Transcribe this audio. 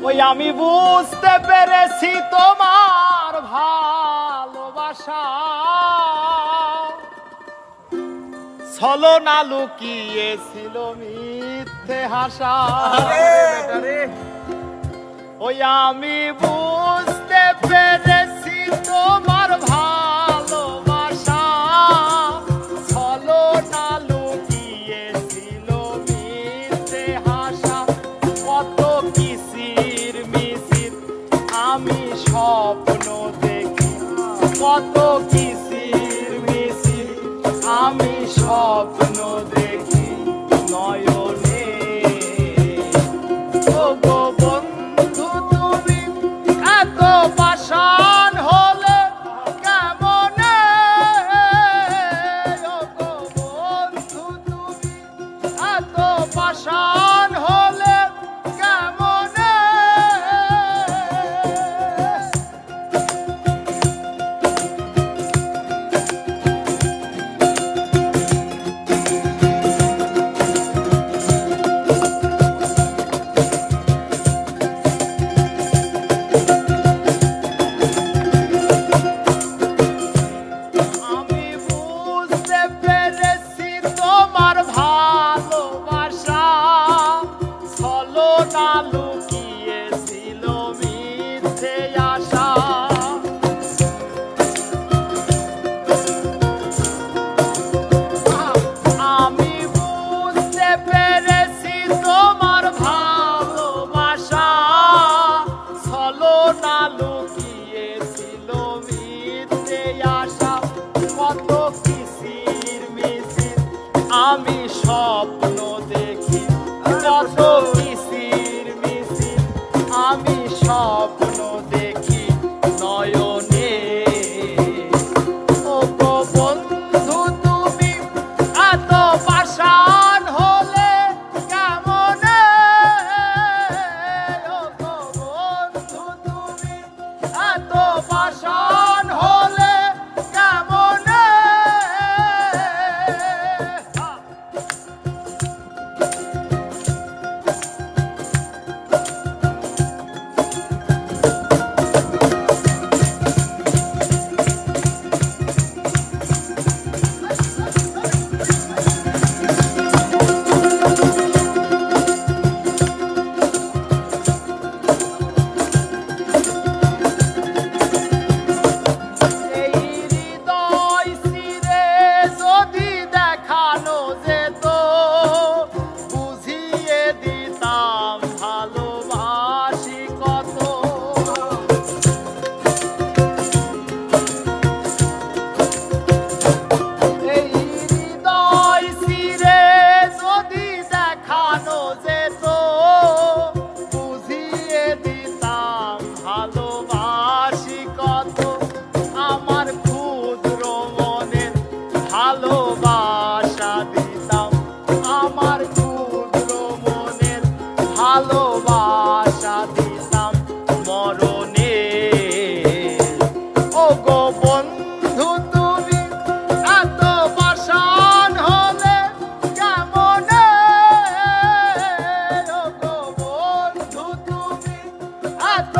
ওই আমি বুঝতে পেরেছি তোমার ভালোবাসা ছলনা লুকিয়েছিল মিথ্যে হাসা। ওই আমি বুঝতে পেরেছি তোমার ভালোবাসা ছলনা লুকিয়েছিল মিথ্যে হাসা। কত কিসির মিছির আমি স্বপ্ন দেখি, কত কিসির মিছির আমি স্বপ্ন দেখি নয়নে। ও গো বন্ধু তুমি এত পাষাণ হলে কেমনে? ও গো বন্ধু তুমি এত পাষাণ হলে কেমনে? লুকিয়েছিল মিথ্যে আশা। আমি বুঝতে পেরেছি তোমার ভালোবাসা ছলনা লুকিয়েছিল মিথ্যে আশা। কত কিসির মিছির আমি স্বপ্ন দেখি, কত আমি স্বপ্ন দেখি নয়নে। ও গো বন্ধু তুমি এত পাষাণ হলে কেমনে? ও গো বন্ধু তুমি এত পাষাণ হলে কেমনে? ভালোবাসা দিতাম আমার ক্ষুদ্র মনের ভালোবাসা দিতাম মরণে। ও গো বন্ধু তুমি এত পাষাণ হলে কেমনে? ও গো বন্ধু তুমি এত